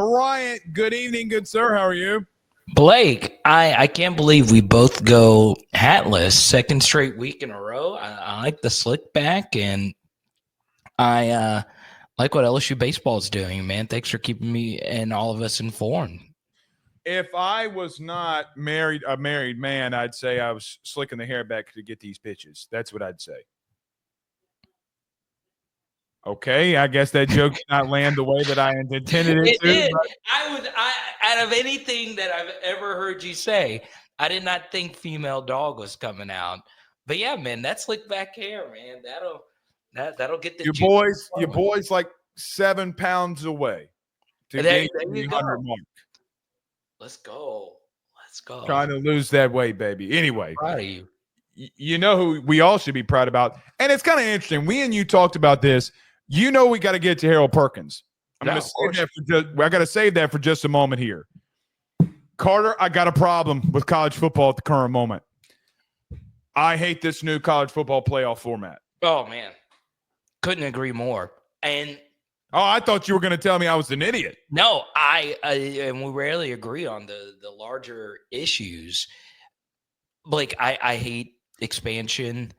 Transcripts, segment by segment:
Bryant, good evening, good sir. How are you? Blake, I can't believe we both go hatless second straight week in a row. I like the slick back, and I like what LSU baseball is doing, man. Thanks for keeping me and all of us informed. If I was not a married man, I'd say I was slicking the hair back to get these pitches. That's what I'd say. Okay, I guess that joke did not land the way that I intended it to. Did. Out of anything that I've ever heard you say, I did not think female dog was coming out. But yeah, man, that slick back hair, man, that'll get the your boys like 7 pounds away to get the 300 mark. Let's go. Trying to lose that weight, baby. Anyway, proud of you. You know who we all should be proud about, and it's kind of interesting. We and you talked about this. You know, we got to get to Harold Perkins. I got to save that for just a moment here. Carter, I got a problem with college football at the current moment. I hate this new college football playoff format. Oh, man. Couldn't agree more. And I thought you were going to tell me I was an idiot. No, and we rarely agree on the larger issues. Like, I hate expansion.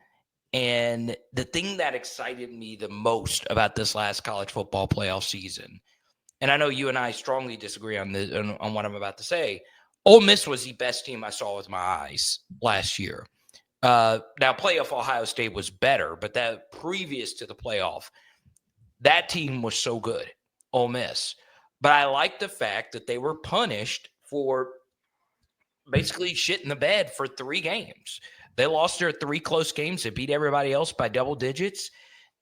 And the thing that excited me the most about this last college football playoff season, and I know you and I strongly disagree on what I'm about to say, Ole Miss was the best team I saw with my eyes last year. Now, playoff Ohio State was better, but that previous to the playoff, that team was so good, Ole Miss. But I like the fact that they were punished for basically shit in the bed for 3 games. They lost their 3 close games. They beat everybody else by double digits,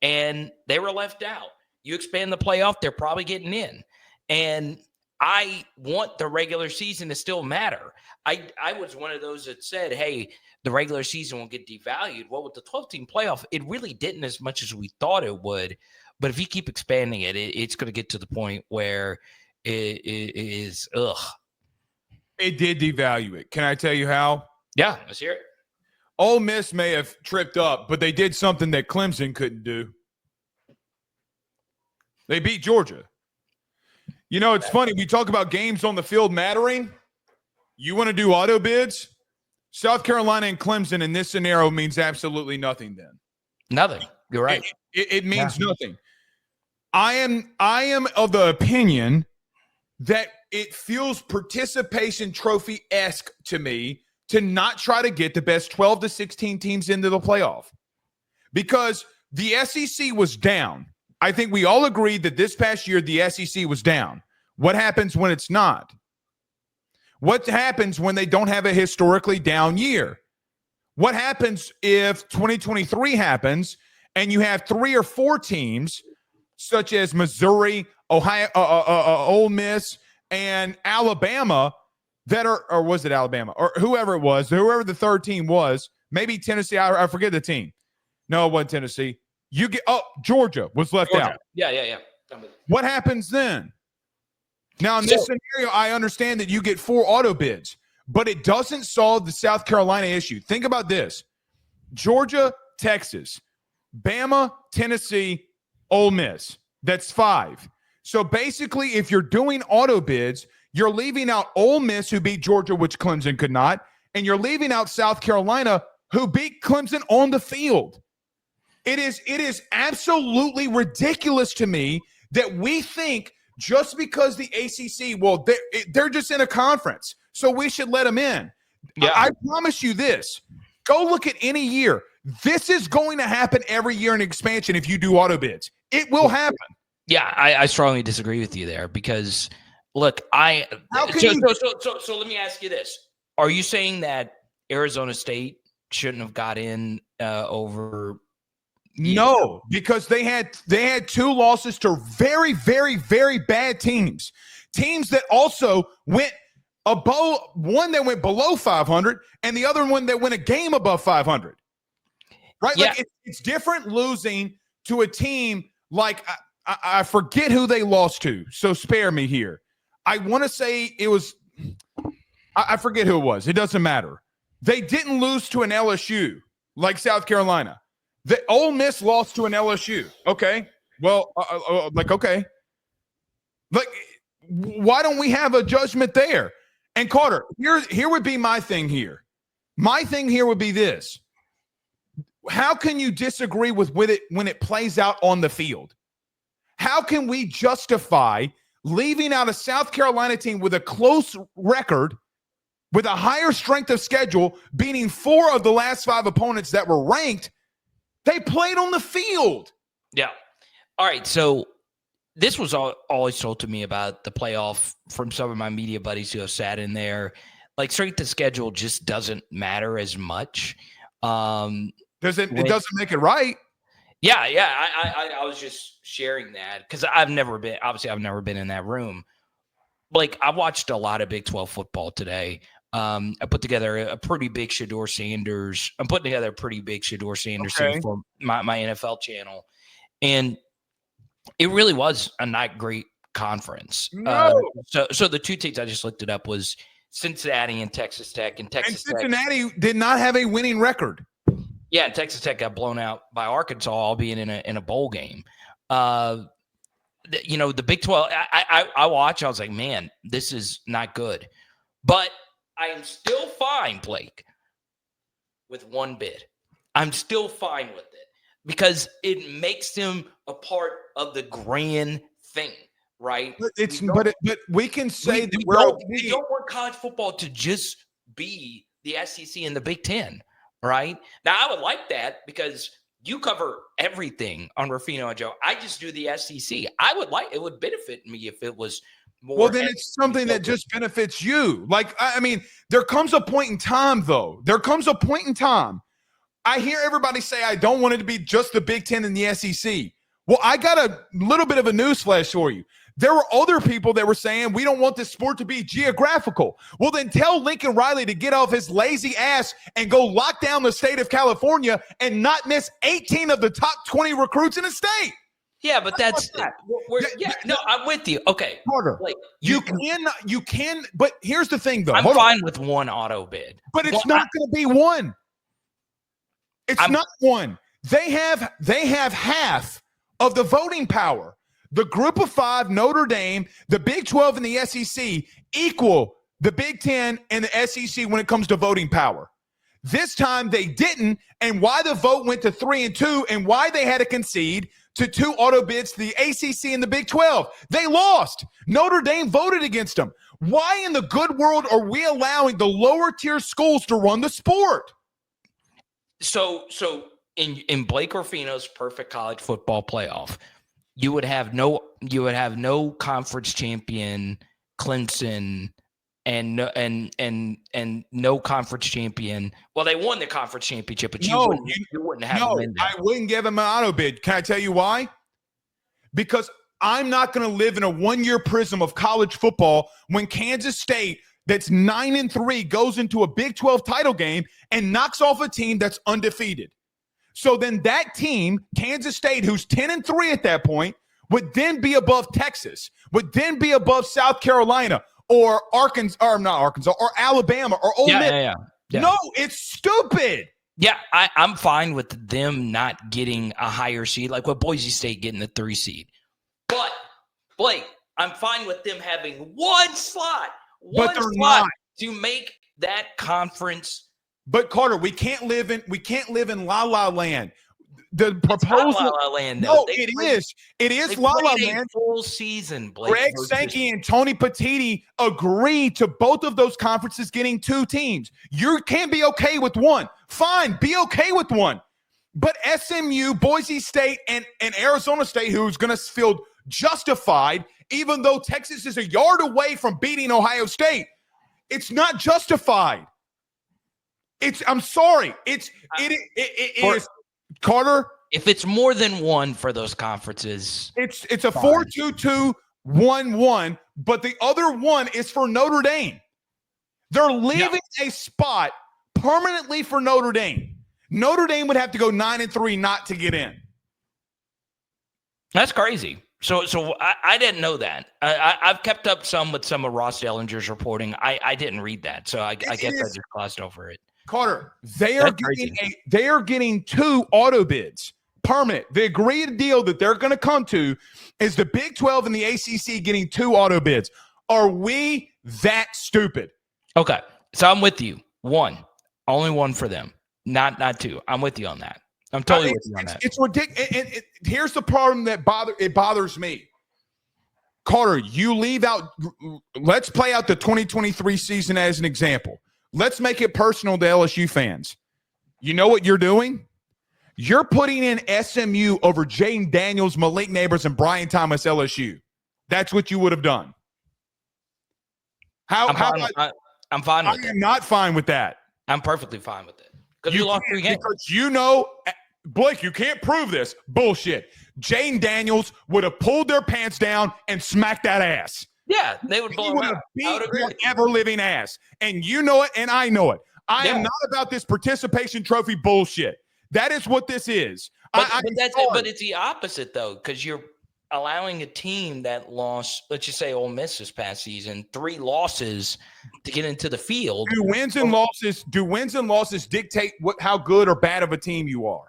and they were left out. You expand the playoff, they're probably getting in. And I want the regular season to still matter. I was one of those that said, hey, the regular season will get devalued. Well, with the 12-team playoff, it really didn't as much as we thought it would. But if you keep expanding it, it's going to get to the point where it is, It did devalue it. Can I tell you how? Yeah, let's hear it. Ole Miss may have tripped up, but they did something that Clemson couldn't do. They beat Georgia. You know, it's funny. We talk about games on the field mattering. You want to do auto bids? South Carolina and Clemson in this scenario means absolutely nothing then. Nothing. You're right. It means nothing. I am of the opinion that it feels participation trophy-esque to me to not try to get the best 12 to 16 teams into the playoff, because the SEC was down. I think we all agreed that this past year the SEC was down. What happens when it's not? What happens when they don't have a historically down year? What happens if 2023 happens and you have 3 or 4 teams such as Missouri, Ohio, Ole Miss, and Alabama that are, or was it Alabama or whoever it was, whoever the third team was, maybe Tennessee. I forget the team. No, it wasn't Tennessee. Georgia was left out. Yeah. What happens then? Now, in this scenario, I understand that you get 4 auto bids, but it doesn't solve the South Carolina issue. Think about this. Georgia, Texas, Bama, Tennessee, Ole Miss. That's 5. So basically, if you're doing auto bids, you're leaving out Ole Miss, who beat Georgia, which Clemson could not, and you're leaving out South Carolina, who beat Clemson on the field. It is absolutely ridiculous to me that we think just because the ACC, well, they're just in a conference, so we should let them in. Yeah. I promise you this. Go look at any year. This is going to happen every year in expansion if you do auto bids. It will happen. Yeah, I strongly disagree with you there because, look, so let me ask you this. Are you saying that Arizona State shouldn't have got in over – No, because they had 2 losses to very, very, very bad teams. Teams that also went above, one that went below 500 and the other one that went a game above 500. Right? Yeah. Like it's different losing to a team like I forget who they lost to, so spare me here. I want to say it was I forget who it was. It doesn't matter. They didn't lose to an LSU like South Carolina. The Ole Miss lost to an LSU. Okay. Well, okay. Like why don't we have a judgment there? And Carter, here would be my thing here. My thing here would be this. How can you disagree with it when it plays out on the field? How can we justify leaving out a South Carolina team with a close record, with a higher strength of schedule, beating 4 of the last 5 opponents that were ranked? They played on the field. Yeah. All right. So this was always told to me about the playoff from some of my media buddies who have sat in there. Like, strength of schedule just doesn't matter as much. It doesn't make it right. Yeah. I was just sharing that because I've never been in that room. Like, I watched a lot of Big 12 football today. I put together a pretty big Shedeur Sanders. I'm putting together a pretty big Shedeur Sanders team for my NFL channel. And it really was a not great conference. No. So the 2 teams I just looked it up was Cincinnati and Texas Tech. And Cincinnati did not have a winning record. Yeah, and Texas Tech got blown out by Arkansas, albeit in a bowl game. The Big 12, I watched, I was like, man, this is not good. But I am still fine, Blake, with one bid. I'm still fine with it because it makes them a part of the grand thing, right? But we can say that we don't want college football to just be the SEC and the Big Ten, right? Now, I would like that because you cover everything on Ruffino and Joe. I just do the SEC. It would benefit me if it was more. Well, then it's something that just benefits you. Like, I mean, there comes a point in time, though. There comes a point in time. I hear everybody say, I don't want it to be just the Big Ten and the SEC. Well, I got a little bit of a newsflash for you. There were other people that were saying we don't want this sport to be geographical. Well, then tell Lincoln Riley to get off his lazy ass and go lock down the state of California and not miss 18 of the top 20 recruits in the state. Yeah, but I'm with you. Okay. Carter, like, you can, but here's the thing, though. I'm fine with one auto bid. But it's not going to be one. It's not one. They have half of the voting power. The group of 5, Notre Dame, the Big 12, and the SEC equal the Big 10 and the SEC when it comes to voting power. This time they didn't, and why the vote went to 3-2 and why they had to concede to 2 auto bids to the ACC and the Big 12. They lost. Notre Dame voted against them. Why in the good world are we allowing the lower tier schools to run the sport? So in Blake Ruffino's perfect college football playoff, you would have no conference champion Clemson and no conference champion. Well, they won the conference championship, but you wouldn't have them in there. I wouldn't give them an auto bid. Can I tell you why? Because I'm not going to live in a one-year prism of college football when Kansas State, that's 9-3, goes into a Big 12 title game and knocks off a team that's undefeated. So then that team, Kansas State, who's 10-3 at that point, would then be above Texas, would then be above South Carolina or Arkansas, or Alabama or Ole Miss. Yeah. No, it's stupid. Yeah, I'm fine with them not getting a higher seed, like with Boise State getting the 3 seed. But, Blake, I'm fine with them having one slot to make that conference. But Carter, we can't live in La La Land. The proposal, La La Land. No, it is La La Land. Full season. Blake Greg Sankey and Tony Petitti agreed to both of those conferences getting 2 teams. You can't be okay with one. Fine, be okay with one. But SMU, Boise State, and Arizona State, who's going to feel justified, even though Texas is a yard away from beating Ohio State, it's not justified. I'm sorry. It is. Carter, if it's more than one for those conferences, it's a 4-2-2-1-1, but the other one is for Notre Dame. They're leaving a spot permanently for Notre Dame. Notre Dame would have to go 9-3 not to get in. That's crazy. So I didn't know that. I've kept up with some of Ross Dellinger's reporting. I didn't read that, so I guess I just glossed over it. Carter, they are getting 2 auto bids permanent. The agreed deal that they're going to come to is the Big 12 and the ACC getting 2 auto bids. Are we that stupid? Okay, so I'm with you. Only one for them, not 2. I'm with you on that. I'm totally with you on that. It's ridiculous. And here's the problem that bothers me. Carter, you leave out. Let's play out the 2023 season as an example. Let's make it personal to LSU fans. You know what you're doing? You're putting in SMU over Jaden Daniels, Malik Neighbors, and Brian Thomas LSU. That's what you would have done. I'm fine with that. I am not fine with that. I'm perfectly fine with it. Because you lost 3 games. Because Blake, you can't prove this. Bullshit. Jaden Daniels would have pulled their pants down and smacked that ass. Yeah, they would blow him out. Beat their ever-living ass. And you know it, and I know it. I am not about this participation trophy bullshit. That is what this is. But it's the opposite, though, because you're allowing a team that lost, let's just say Ole Miss this past season, 3 losses to get into the field. Do wins and losses dictate how good or bad of a team you are?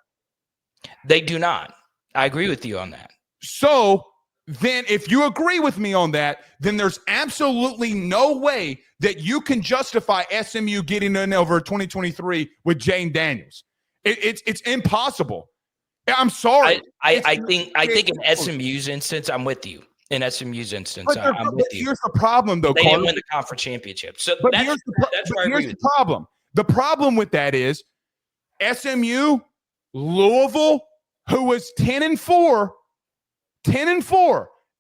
They do not. I agree with you on that. So then if you agree with me on that, then there's absolutely no way that you can justify SMU getting in over 2023 with Jaden Daniels. It's impossible. I'm sorry. I think in SMU's instance, I'm with you. In SMU's instance, I'm with you. Here's the problem, though. They didn't win the conference championship. So here's the problem. The problem with that is SMU, Louisville, who was 10-4,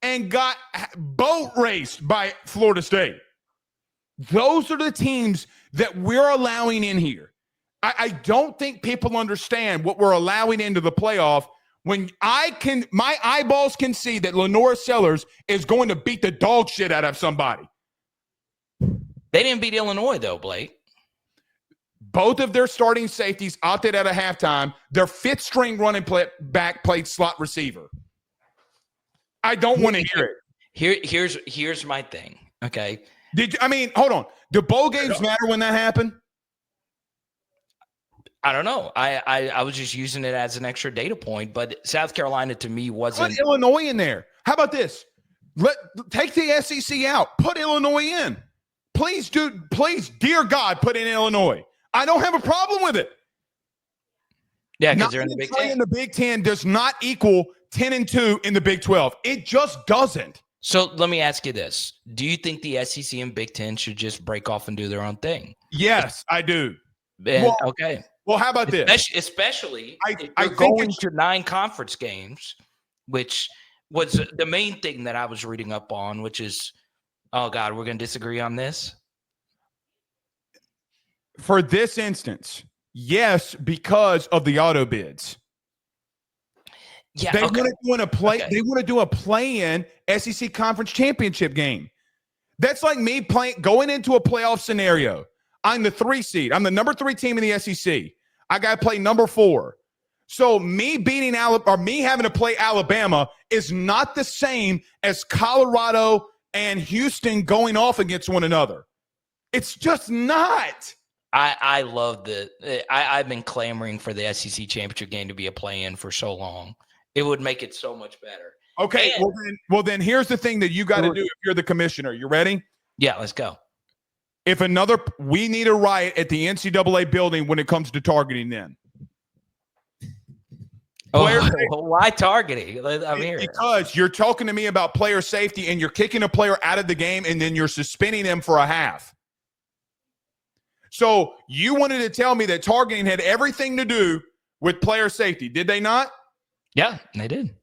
and got boat raced by Florida State. Those are the teams that we're allowing in here. I don't think people understand what we're allowing into the playoff when my eyeballs can see that Lenora Sellers is going to beat the dog shit out of somebody. They didn't beat Illinois, though, Blake. Both of their starting safeties opted out of halftime. Their 5th string running back played slot receiver. I don't want to hear it. Here's my thing. Okay. Hold on. Do bowl games matter when that happened? I don't know. I was just using it as an extra data point, but South Carolina to me wasn't. Put Illinois in there. How about this? Take the SEC out. Put Illinois in. Please, dear God, put in Illinois. I don't have a problem with it. Yeah, because they're in the Big Ten. In the Big Ten does not equal 10-2 in the Big 12. It just doesn't. So let me ask you this: do you think the SEC and Big Ten should just break off and do their own thing? Yes, I do. Okay. Well, how about this? Especially if you're going to 9 conference games, which was the main thing that I was reading up on, which is, oh, God, we're going to disagree on this? For this instance, yes, because of the auto bids. Yeah, they want to do a play-in SEC conference championship game. That's like me going into a playoff scenario. I'm the 3 seed. I'm the number 3 team in the SEC. I got to play number 4. So me beating Alabama, or me having to play Alabama, is not the same as Colorado and Houston going off against one another. It's just not. I love I've been clamoring for the SEC championship game to be a play-in for so long. It would make it so much better. Okay, well then here's the thing that you got to do if you're the commissioner. You ready? Yeah, let's go. We need a riot at the NCAA building when it comes to targeting them. Why targeting? I'm here. Because you're talking to me about player safety and you're kicking a player out of the game and then you're suspending them for a half. So you wanted to tell me that targeting had everything to do with player safety. Did they not? Yeah, they did.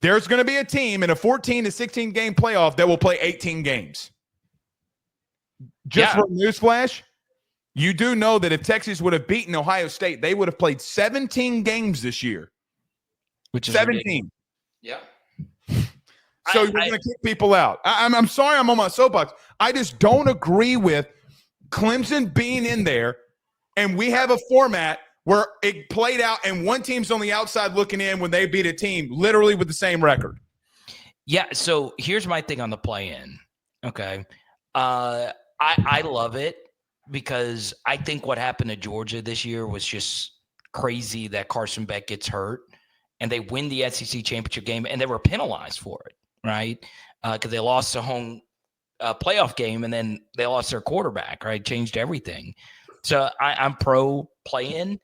There's going to be a team in a 14 to 16 game playoff that will play 18 games. Just for newsflash, you do know that if Texas would have beaten Ohio State, they would have played 17 games this year. Which is 17. ridiculous. Yeah. So you're going to kick people out. I'm sorry I'm on my soapbox. I just don't agree with Clemson being in there, and we have a format where it played out and one team's on the outside looking in when they beat a team literally with the same record. Yeah, so here's my thing on the play-in. Okay. I love it because I think what happened to Georgia this year was just crazy that Carson Beck gets hurt. and they win the SEC championship game, and they were penalized for it, right? Because they lost a home playoff game, and then they lost their quarterback, right? Changed everything. So I'm pro play-in,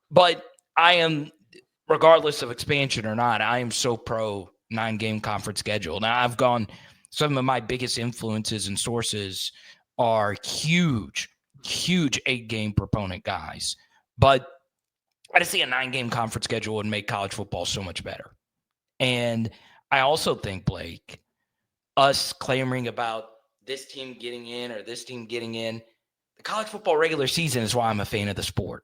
but I am, regardless of expansion or not, I am so pro 9-game conference schedule. Now, some of my biggest influences and sources are huge 8-game proponent guys. But I just see a 9-game conference schedule would make college football so much better. And I also think, Blake, us clamoring about this team getting in or this team getting in, the college football regular season is why I'm a fan of the sport.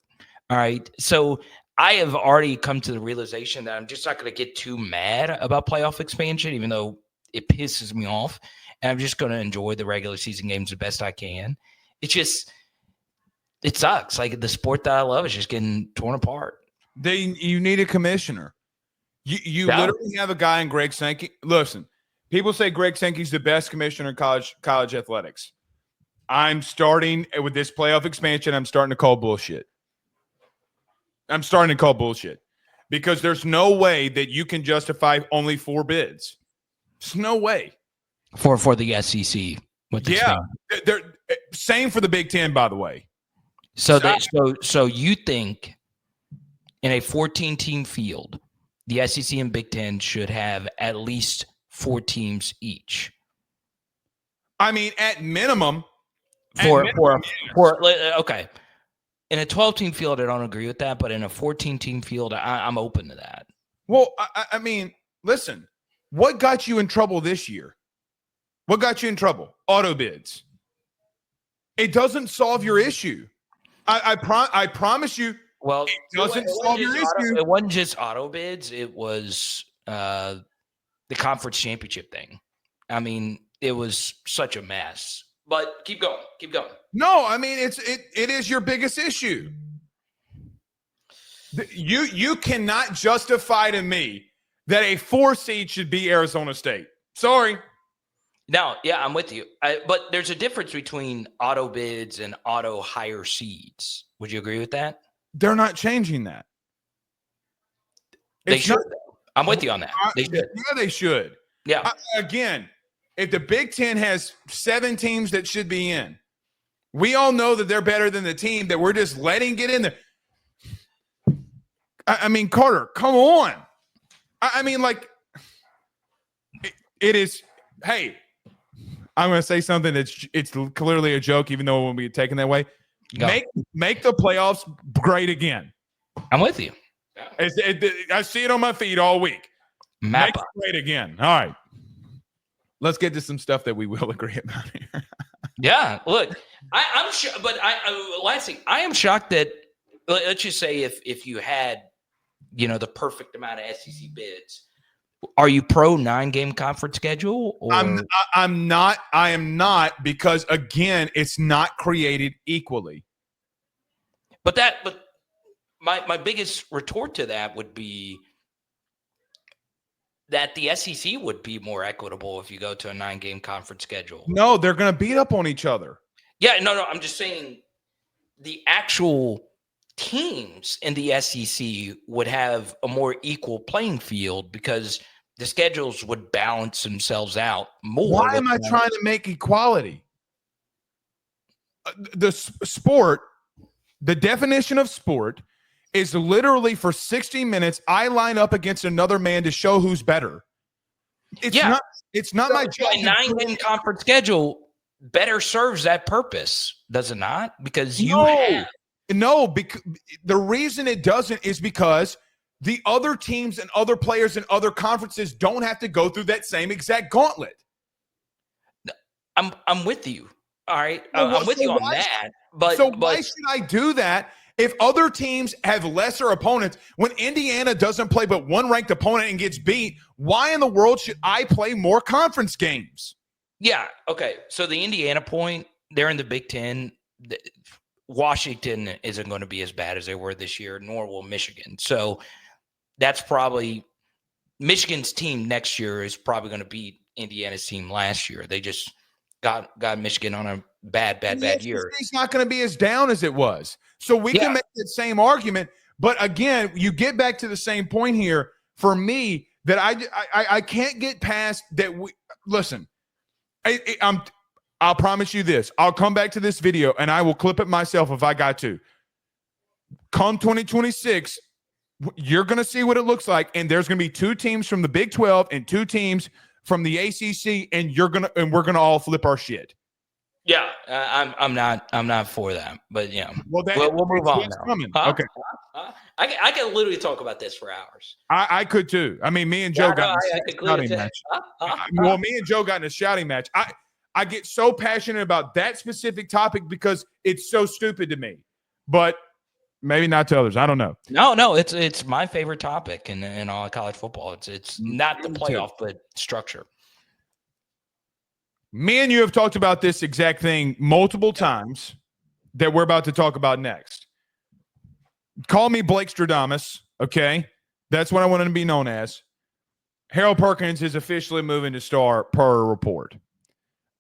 All right. So I have already come to the realization that I'm just not going to get too mad about playoff expansion, even though it pisses me off. And I'm just going to enjoy the regular season games the best I can. It sucks. Like, the sport that I love is just getting torn apart. You need a commissioner. You literally have a guy in Greg Sankey. Listen, people say Greg Sankey's the best commissioner in college athletics. I'm starting with this playoff expansion. I'm starting to call bullshit. Because there's no way that you can justify only 4 bids. There's no way for the SEC. They're same for the Big Ten, by the way. So you think in a 14-team field, the SEC and Big Ten should have at least 4 teams each? I mean, at minimum. Okay. In a 12-team field, I don't agree with that, but in a 14-team field, I'm open to that. Well, I mean, listen, what got you in trouble this year? What got you in trouble? Auto bids. It doesn't solve your issue. I promise you. Well, it doesn't solve your issue. It wasn't just auto bids. It was the conference championship thing. I mean, it was such a mess. But keep going. No, I mean, it is your biggest issue. You cannot justify to me that a 4 seed should be Arizona State. Sorry. No, yeah, I'm with you. But there's a difference between auto bids and auto higher seeds. Would you agree with that? They're not changing that. They should. I'm with you on that. They should. Yeah, they should. Yeah. Again, if the Big Ten has 7 teams that should be in, we all know that they're better than the team that we're just letting get in there. I mean, Carter, come on. I mean, like, it is. Hey, I'm going to say something it's clearly a joke, even though it won't be taken that way. Make the playoffs great again. I'm with you. I see it on my feed all week. Make it great again. All right. Let's get to some stuff that we will agree about here. Yeah, look, I'm sure, but last thing, I am shocked that, let's just say if you had, the perfect amount of SEC bids, are you pro 9-game conference schedule? Or? I'm not. I am not, because again, it's not created equally. But my biggest retort to that would be that the SEC would be more equitable if you go to a 9-game conference schedule. No, they're going to beat up on each other. Yeah, no, I'm just saying the actual teams in the SEC would have a more equal playing field because the schedules would balance themselves out more. Why am I trying to make equality? The sport, the definition of sport is literally for 60 minutes, I line up against another man to show who's better. It's not my job. A 9-game conference schedule better serves that purpose, does it not? Because because the reason it doesn't is because the other teams and other players in other conferences don't have to go through that same exact gauntlet. I'm with you. All right. I'm with you on that. But why should I do that if other teams have lesser opponents? When Indiana doesn't play but one ranked opponent and gets beat, why in the world should I play more conference games? Yeah. Okay. So the Indiana point, they're in the Big Ten. Washington isn't going to be as bad as they were this year, nor will Michigan. So that's probably Michigan's team next year is probably going to beat Indiana's team last year. They just got Michigan on a bad year. It's not going to be as down as it was. So we can make the same argument. But again, you get back to the same point here. for me that I can't get past that. Listen, I'll promise you this. I'll come back to this video and I will clip it myself if I got to. Come 2026, you're going to see what it looks like, and there's going to be 2 teams from the Big 12 and 2 teams from the ACC, and we're gonna all flip our shit. Yeah, I'm not for that, but yeah, we'll move on now. Okay, I can literally talk about this for hours. I could too. I mean, me and Joe got in a shouting match. Well, me and Joe got in a shouting match. I get so passionate about that specific topic because it's so stupid to me, but maybe not to others. I don't know. No, it's my favorite topic in all college football. It's not the playoff, but structure. Me and you have talked about this exact thing multiple times that we're about to talk about next. Call me Blake Stradamus, okay? That's what I want to be known as. Harold Perkins is officially moving to star per report.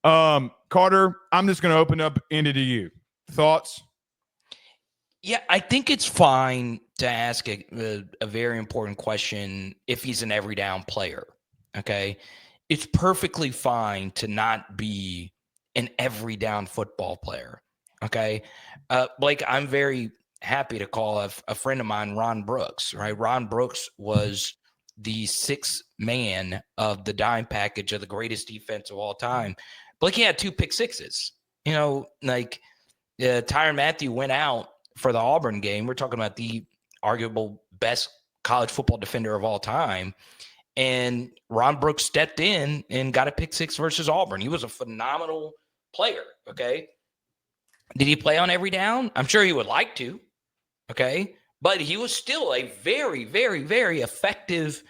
Carter, I'm just going to open up into you. Thoughts? Yeah, I think it's fine to ask a very important question if he's an every down player, okay? It's perfectly fine to not be an every down football player, okay? Blake, I'm very happy to call a friend of mine, Ron Brooks, right? Ron Brooks was the 6th man of the dime package of the greatest defense of all time. Blake, he had 2 pick sixes. You know, like Tyrann Mathieu went out for the Auburn game. We're talking about the arguable best college football defender of all time. And Ron Brooks stepped in and got a pick 6 versus Auburn. He was a phenomenal player, okay? Did he play on every down? I'm sure he would like to, okay? But he was still a very, very, very effective,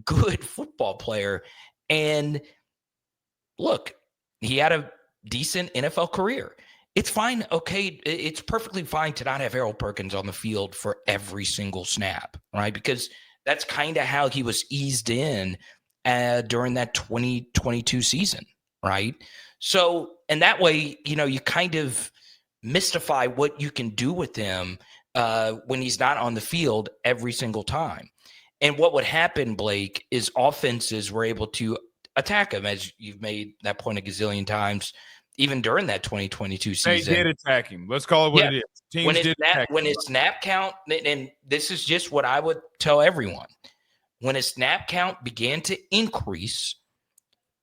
good football player. And look, he had a decent NFL career. It's fine, okay? It's perfectly fine to not have Harold Perkins on the field for every single snap, right? Because that's kind of how he was eased in during that 2022 season, right? So, and that way, you know, you kind of mystify what you can do with him when he's not on the field every single time. And what would happen, Blake, is offenses were able to attack him, as you've made that point a gazillion times, even during that 2022 season. They did attack him. Let's call it what it is. Teams when his snap count, and this is just what I would tell everyone, when his snap count began to increase,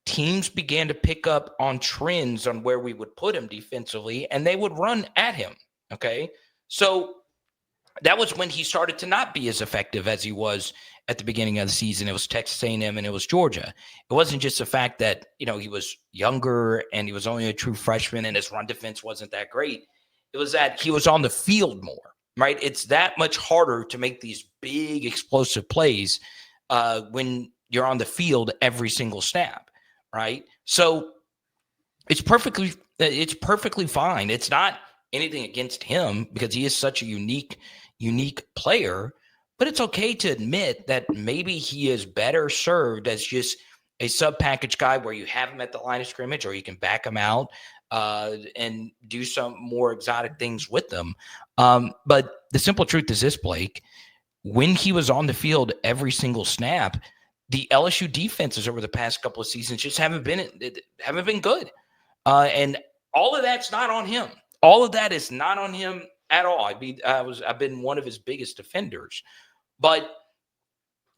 teams began to pick up on trends on where we would put him defensively, and they would run at him, okay? So that was when he started to not be as effective as he was at the beginning of the season. It was Texas A&M and it was Georgia. It wasn't just the fact that, you know, he was younger and he was only a true freshman and his run defense wasn't that great. It was that he was on the field more, right? It's that much harder to make these big explosive plays when you're on the field every single snap, right? So it's perfectly fine. It's not anything against him because he is such a unique player, but it's okay to admit that maybe he is better served as just a sub-package guy where you have him at the line of scrimmage or you can back him out and do some more exotic things with them. But the simple truth is this, Blake, when he was on the field every single snap, the LSU defenses over the past couple of seasons just haven't been good. And all of that's not on him. All of that is not on him at all. I've been one of his biggest defenders, but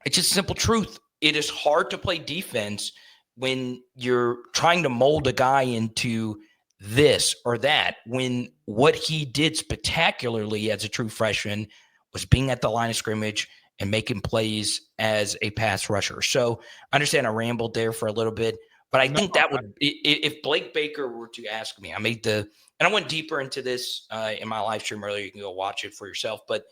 it's just simple truth. It is hard to play defense when you're trying to mold a guy into this or that, when what he did spectacularly as a true freshman was being at the line of scrimmage and making plays as a pass rusher. So I understand I rambled there for a little bit, but I think that would, if Blake Baker were to ask me, and I went deeper into this in my live stream earlier. You can go watch it for yourself. But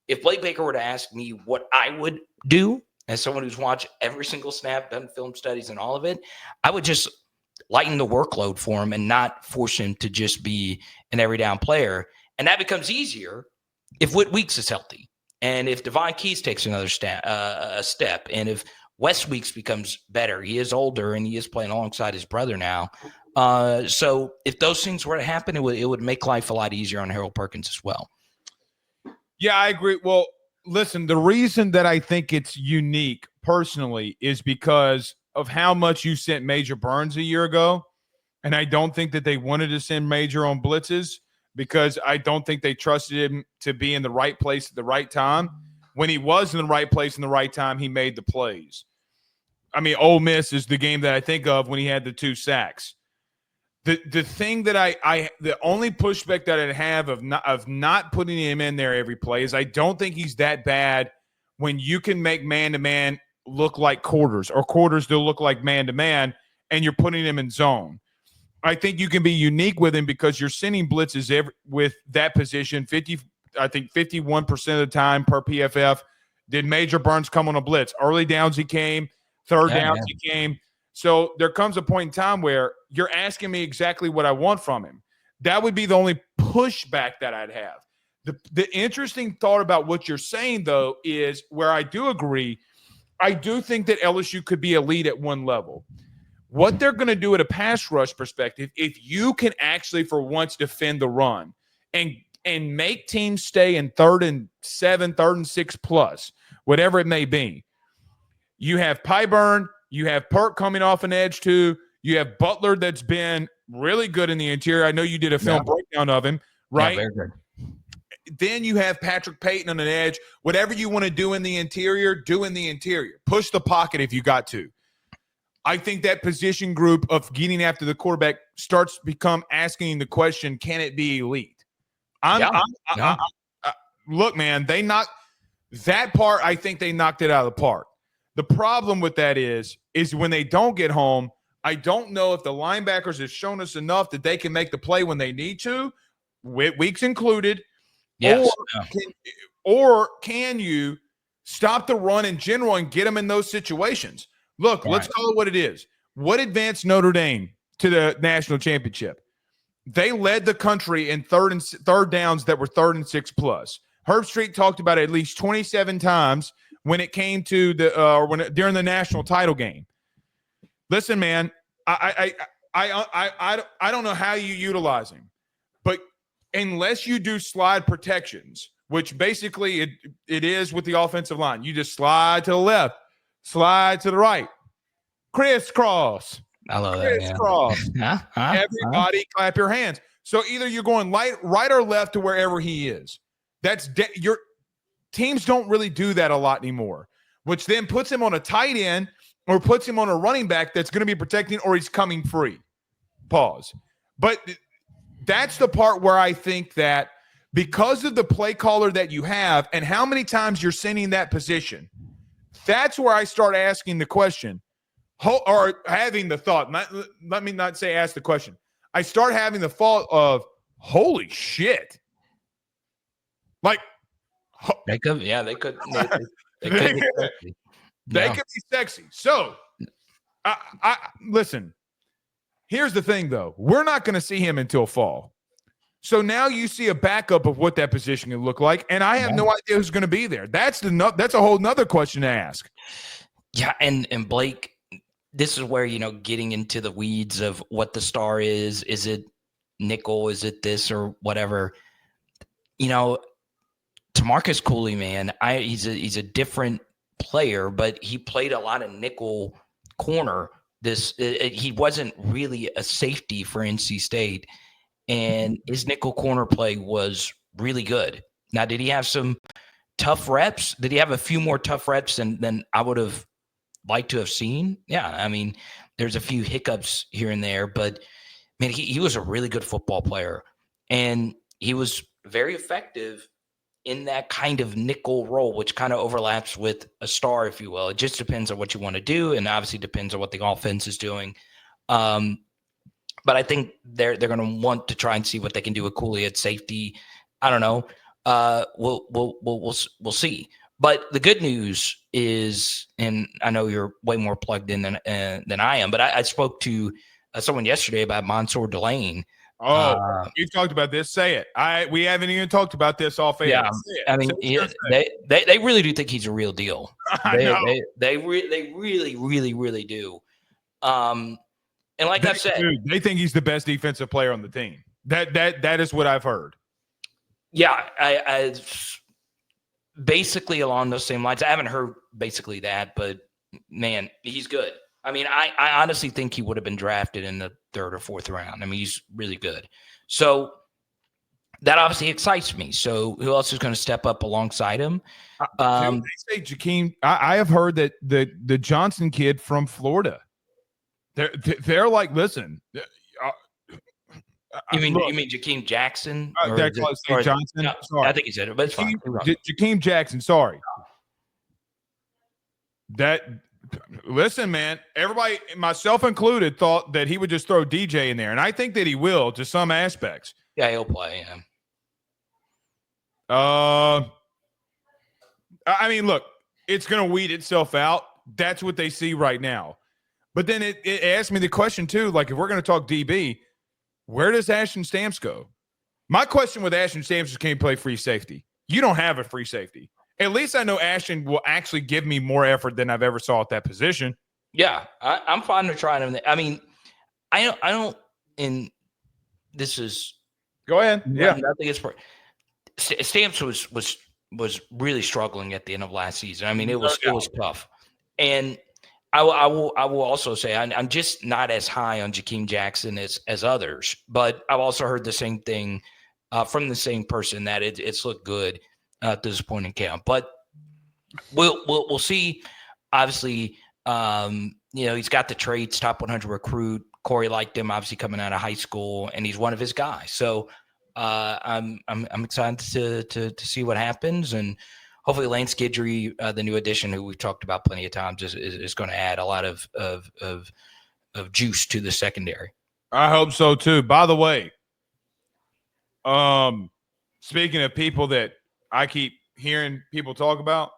if Blake Baker were to ask me what I would do as someone who's watched every single snap, done film studies and all of it, I would just lighten the workload for him and not force him to just be an every down player. And that becomes easier if Whit Weeks is healthy and if Devon Keys takes another step, and if Wes Weeks becomes better. He is older and he is playing alongside his brother now. So if those things were to happen, it would make life a lot easier on Harold Perkins as well. Yeah, I agree. Well, listen, the reason that I think it's unique personally is because of how much you sent Major Burns a year ago. And I don't think that they wanted to send Major on blitzes because I don't think they trusted him to be in the right place at the right time. When he was in the right place in the right time, he made the plays. I mean, Ole Miss is the game that I think of when he had the 2 sacks. The thing that the only pushback that I'd have of not putting him in there every play is I don't think he's that bad when you can make man-to-man look like quarters or quarters to look like man-to-man and you're putting him in zone. I think you can be unique with him because you're sending blitzes with that position 51% of the time per PFF. Did Major Burns come on a blitz? Early downs he came, third downs he came. So there comes a point in time where you're asking me exactly what I want from him. That would be the only pushback that I'd have. The interesting thought about what you're saying, though, is where I do agree. I do think that LSU could be elite at one level. What they're going to do at a pass rush perspective, if you can actually for once defend the run and make teams stay in 3rd and 7, 3rd and 6 plus, whatever it may be. You have Pyburn, you have Perk coming off an edge too. You have Butler that's been really good in the interior. I know you did a film breakdown of him, right? Yeah, very good. Then you have Patrick Payton on an edge. Whatever you want to do in the interior, do in the interior. Push the pocket if you got to. I think that position group of getting after the quarterback starts to become asking the question, can it be elite? Look, man, they knocked that part. I think they knocked it out of the park. The problem with that is when they don't get home, I don't know if the linebackers have shown us enough that they can make the play when they need to, weeks included. Yes. Or can you stop the run in general and get them in those situations? Look, let's call it what it is. What advanced Notre Dame to the national championship? They led the country in third downs that were 3rd and 6 plus. Herb Street talked about it at least 27 times when it came to during the national title game. Listen, man, I don't know how you utilize him, but unless you do slide protections, which basically it is with the offensive line, you just slide to the left, slide to the right, crisscross. I love that. Crisscross. Everybody clap your hands. So either you're going right or left to wherever he is. Your teams don't really do that a lot anymore, which then puts him on a tight end or puts him on a running back that's going to be protecting or he's coming free. Pause. But that's the part where I think that because of the play caller that you have and how many times you're sending that position, that's where I start asking the question or having the thought. Let me not say ask the question. I start having the thought of, holy shit. Like, they could. They could be sexy. So, I listen. Here's the thing, though. We're not going to see him until fall. So now you see a backup of what that position can look like, and I have no idea who's going to be there. That's a whole nother question to ask. Yeah, and Blake, this is where getting into the weeds of what the star is. Is it nickel? Is it this or whatever? Tamarcus Cooley, man, he's a different player, but he played a lot of nickel corner. He wasn't really a safety for NC State, and his nickel corner play was really good. Now, did he have some tough reps? Did he have a few more tough reps than I would have liked to have seen? Yeah, I mean, there's a few hiccups here and there, but man, he was a really good football player, and he was very effective in that kind of nickel role, which kind of overlaps with a star, if you will. It just depends on what you want to do, and obviously depends on what the offense is doing. But I think they're going to want to try and see what they can do with Cooley at safety. I don't know. We'll see. But the good news is, and I know you're way more plugged in than I am, but I spoke to someone yesterday about Mansour Delane. You've talked about this. Say it. We haven't even talked about this off air. Yeah, I mean, they really do think he's a real deal. They really, really, really do. And like I've said, they think he's the best defensive player on the team. That is what I've heard. Yeah, basically along those same lines. I haven't heard basically that, but man, he's good. I mean, I honestly think he would have been drafted in the 3rd or 4th round. I mean, he's really good. So that obviously excites me. So who else is going to step up alongside him? They say Jakeem. I have heard that the Johnson kid from Florida. They're like, listen. You mean Jakeem Jackson? Johnson. No, sorry, I think he said it, but it's fine. Jakeem Jackson. Sorry. Listen, man. Everybody, myself included, thought that he would just throw DJ in there, and I think that he will to some aspects. Yeah, he'll play. Yeah. I mean, look, it's going to weed itself out. That's what they see right now. But then it asked me the question too. Like, if we're going to talk DB, where does Ashton Stamps go? My question with Ashton Stamps is, can he play free safety? You don't have a free safety. At least I know Ashton will actually give me more effort than I've ever saw at that position. Yeah, I'm fine to try him. I mean, I don't. And this is go ahead. Yeah, nothing is. Stamps was really struggling at the end of last season. I mean, it was tough. And I will also say I'm just not as high on Jakeem Jackson as others, but I've also heard the same thing from the same person that it's looked good at this point in camp. But we'll see. Obviously, he's got the traits, top 100 recruit. Corey liked him, obviously coming out of high school, and he's one of his guys. So I'm excited to see what happens, and hopefully Lance Guidry, the new addition, who we've talked about plenty of times, is going to add a lot of juice to the secondary. I hope so too. By the way, speaking of people that I keep hearing people talk about,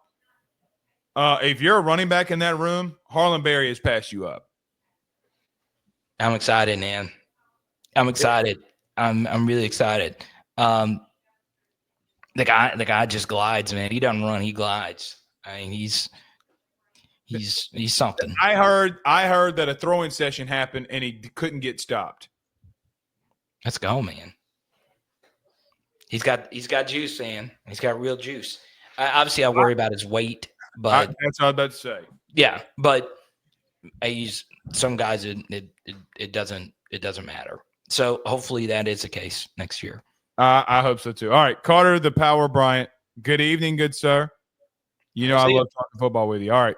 if you're a running back in that room, Harlan Berry has passed you up. I'm excited, man. I'm excited. I'm really excited. The guy just glides, man. He doesn't run, he glides. I mean, he's something. I heard that a throwing session happened and he couldn't get stopped. Let's go, man. He's got juice, man. He's got real juice. Obviously, I worry about his weight, but that's what I was about to say. Yeah, but some guys it doesn't matter. So hopefully that is the case next year. I hope so too. All right, Carter, the Power Bryant. Good evening, good sir. I love talking football with you. All right.